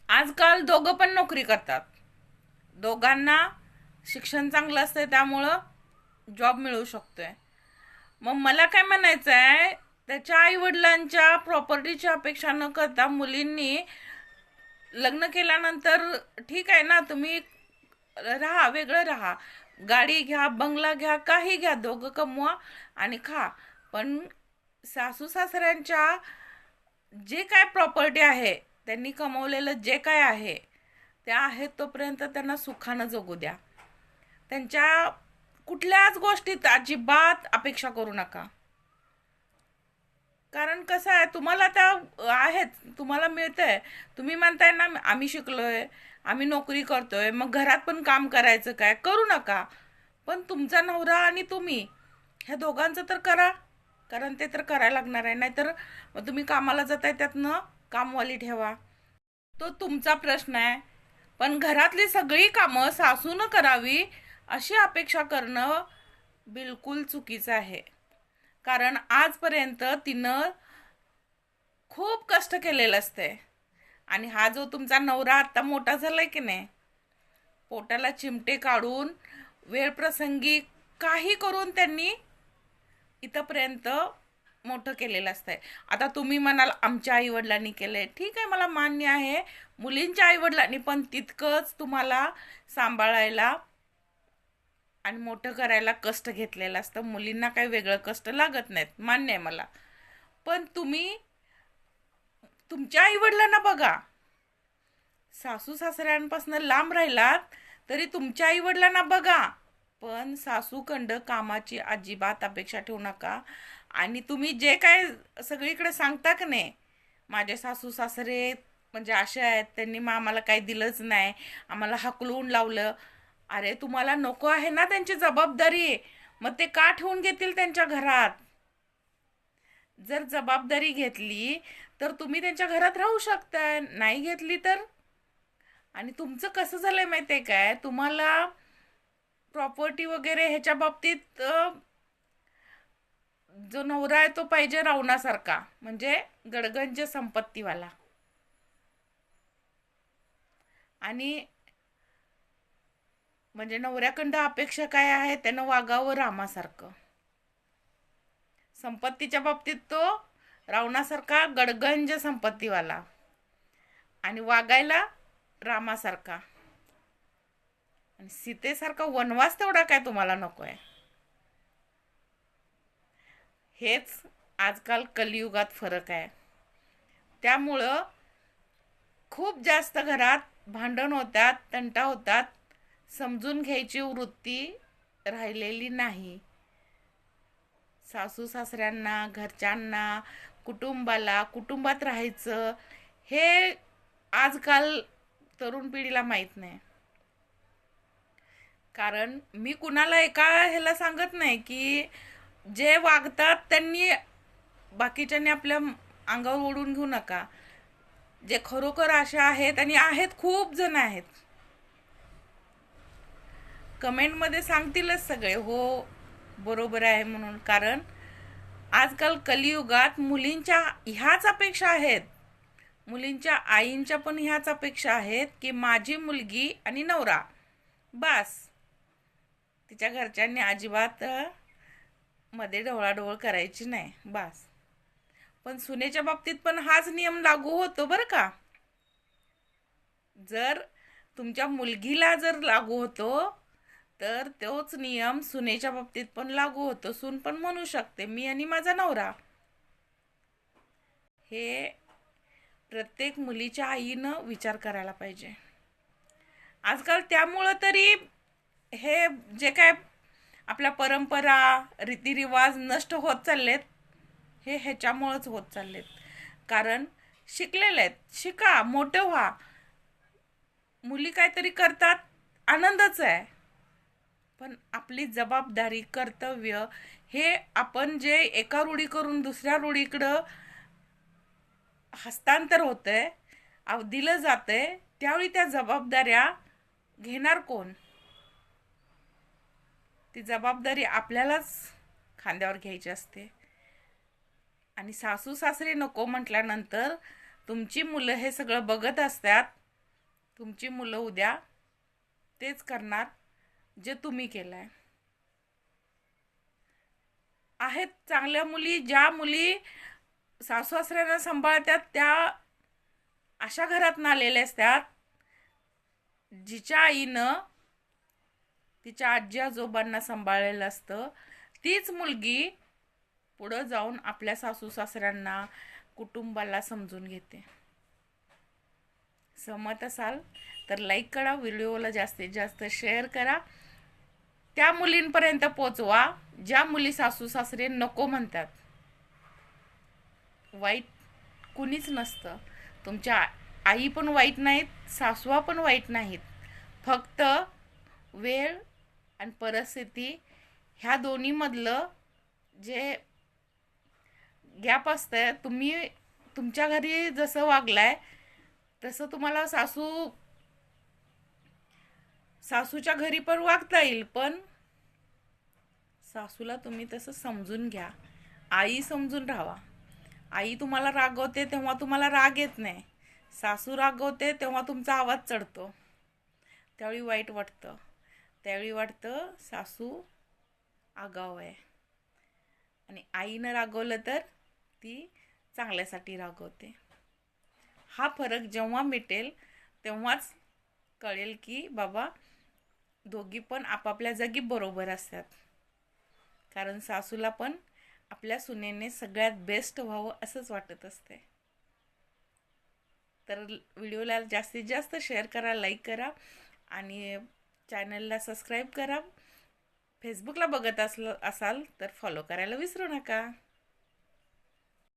आजकाल दोघं पण नोकरी करतात. दोघांना शिक्षण चांगलं असतंय त्यामुळं जॉब मिळू शकतोय. मग मला काय म्हणायचं आहे, त्याच्या आईवडिलांच्या प्रॉपर्टीची अपेक्षा न करता मुलींनी लग्न केल्यानंतर ठीक आहे ना, तुम्ही राहा, वेगळं राहा, गाडी घ्या, बंगला घ्या, काही घ्या, दोघं कमवा आणि खा. पण सासू सासऱ्यांच्या जे काय प्रॉपर्टी आहे, त्यांनी कमवलेलं जे काय आहे त्या आहेत तोपर्यंत त्यांना सुखानं जगू द्या. त्यांच्या कुठल्याच गोष्टीत अजिबात अपेक्षा करू नका. कारण कसं आहे, तुम्हाला त्या आहेत, तुम्हाला मिळतंय. तुम्ही म्हणताय ना आम्ही शिकलोय, आम्ही नोकरी करतोय, मग घरात पण काम करायचं काय, करू नका. पण तुमचा नवरा आणि तुम्ही ह्या दोघांचं तर करा. कारण ते तर करायला लागणार आहे. नाहीतर मग तुम्ही कामाला जाताय त्यातनं कामवाली ठेवा, तो तुमचा प्रश्न आहे. पण घरातली सगळी कामं सासूनं करावी अशी अपेक्षा करणं बिलकुल चुकीचं आहे. कारण आजपर्यंत तिनं खूप कष्ट केलेलं असते. आणि हा जो तुमचा नवरा आत्ता मोठा झालाय की नाही, पोटाला चिमटे काढून वेळ प्रसंगी काही करून त्यांनी इथपर्यंत मोठं केलेलं असतंय. आता तुम्ही म्हणाल आमच्या आई वडिलांनी केलंय, ठीक आहे, मला मान्य आहे. मुलींच्या आई वडिलांनी पण तितकंच तुम्हाला सांभाळायला आणि मोठं करायला कष्ट घेतलेलं असतं. मुलींना काही वेगळं कष्ट लागत नाहीत, मान्य आहे मला. पण तुम्ही तुमच्या आई वडिलांना बघा. सासू सासऱ्यांपासून लांब राहिलात तरी तुमच्या आई वडिलांना बघा. पण सासूखंड कामाची अजिबात अपेक्षा ठेवू नका. आणि तुम्ही जे काय सगळीकडे सांगता का नाही, माझे सासू सासरे म्हणजे असे आहेत, त्यांनी मग आम्हाला काही दिलंच नाही, आम्हाला हाकलून लावलं. अरे तुम्हाला नको आहे ना त्यांची जबाबदारी, मग ते का ठेवून घेतील त्यांच्या घरात? जर जबाबदारी घेतली तर तुम्ही त्यांच्या घरात राहू शकता, नाही घेतली तर. आणि तुमचं कसं झालंय माहितीये काय, तुम्हाला प्रॉपर्टी वगैरे ह्याच्या बाबतीत जो नवरा आहे तो पाहिजे रावणासारखा, म्हणजे गडगंज संपत्तीवाला. आणि म्हणजे नवऱ्याकडं अपेक्षा काय आहे, त्यानं वागावं रामासारखं. संपत्तीच्या बाबतीत तो रावणासारखा गडगंज संपत्तीवाला आणि वागायला रामासारखा. आणि सीतेसारखा वनवास तेवढा काय तुम्हाला नको आहे. हेच आजकाल कलियुगात फरक आहे. त्यामुळं खूप जास्त घरात भांडण होतात, तंटा होतात. समजून घ्यायची वृत्ती राहिलेली नाही. सासू सासऱ्यांना, घरच्यांना, कुटुंबाला, कुटुंबात राहायचं हे आजकाल तरुण पिढीला माहीत नाही. कारण मी कुणाला एका ह्याला सांगत नाही की जे वागतात त्यांनी बाकीच्यांनी आपल्या अंगावर ओढून घेऊ नका. जे खरोखर अशा आहेत, आणि आहेत, खूप जण आहेत, कमेंटमध्ये सांगतीलच सगळे हो बरोबर आहे म्हणून. कारण आजकाल कलियुगात मुलींच्या ह्याच अपेक्षा आहेत, मुलींच्या आईंच्या पण ह्याच अपेक्षा आहेत की माझी मुलगी आणि नवरा बास. तिच्या घरच्यांनी अजिबात मध्ये ढवळाढवळ करायची नाही, बास. पण सुनेच्या बाबतीत पण हाच नियम लागू होतो बरं का. जर तुमच्या मुलगीला जर लागू होतो तर तोच नियम सुनेच्या बाबतीत पण लागू होतो. सून पण म्हणू शकते मी आणि माझा नवरा. हे प्रत्येक मुलीच्या आईनं विचार करायला पाहिजे आजकाल. त्यामुळं तरी हे जे काय आपल्या परंपरा रीतिरिवाज नष्ट होत चाललेत, हे ह्याच्यामुळंच होत चाललेत. कारण शिकलेले आहेत, शिका, मोठं व्हा. मुली काहीतरी करतात, आनंदच आहे. पण आपली जबाबदारी, कर्तव्य हे आपण जे एका रूढी करून दुसऱ्या रूढीकडं हस्तांतर होतंय, दिलं जातंय, त्यावेळी त्या जबाबदाऱ्या घेणार कोण? ती जबाबदारी आपल्यालाच खांद्यावर घ्यायची असते. आणि सासू सासरे नको म्हटल्यानंतर तुमची मुलं हे सगळं बघत असतात. तुमची मुलं उद्या तेच करणार जे तुम्ही केलं आहे. आहेत चांगल्या मुली, ज्या मुली सासू सासऱ्यांना सांभाळतात त्या अशा घरात आलेल्या असतात जिच्या आईनं तिच्या आजी आजोबांना सांभाळलेलं असतं. तीच मुलगी पुढं जाऊन आपल्या सासू सासऱ्यांना, कुटुंबाला समजून घेते. सहमत असाल तर लाईक करा, व्हिडिओला जास्तीत जास्त शेअर करा. त्या मुलींपर्यंत पोचवा ज्या मुली सासू सासरे नको म्हणतात. वाईट कुणीच नसतं. तुमच्या आई पण वाईट नाहीत, सासवा पण वाईट नाहीत. फक्त वेळ आणि परिस्थिती ह्या दोन्हीमधलं जे गॅप असतं, तुम्ही तुमच्या घरी जसं वागलाय तसं तुम्हाला सासूच्या घरी पण वागता येईल. पण सासूला तुम्ही तसं समजून घ्या. आई समजून राहावा. आई तुम्हाला रागवते तेव्हा तुम्हाला राग येत नाही. सासू रागवते तेव्हा तुमचा आवाज चढतो. त्यावेळी वाईट वाटतं. त्यावेळी वाटतं सासू आगाव आहे. आणि आईनं रागवलं तर ती चांगल्यासाठी रागवते. हा फरक जेव्हा मिटेल तेव्हाच कळेल की बाबा दोघी पण आपापल्या जागी बरोबर असतात. कारण सासूला पण आपल्या सुनेने सगळ्यात बेस्ट व्हावं असंच वाटत असते. तर व्हिडिओला जास्तीत जास्त शेअर करा, लाईक करा आणि चॅनलला सबस्क्राईब करा. फेसबुकला बघत असाल तर फॉलो करायला विसरू नका.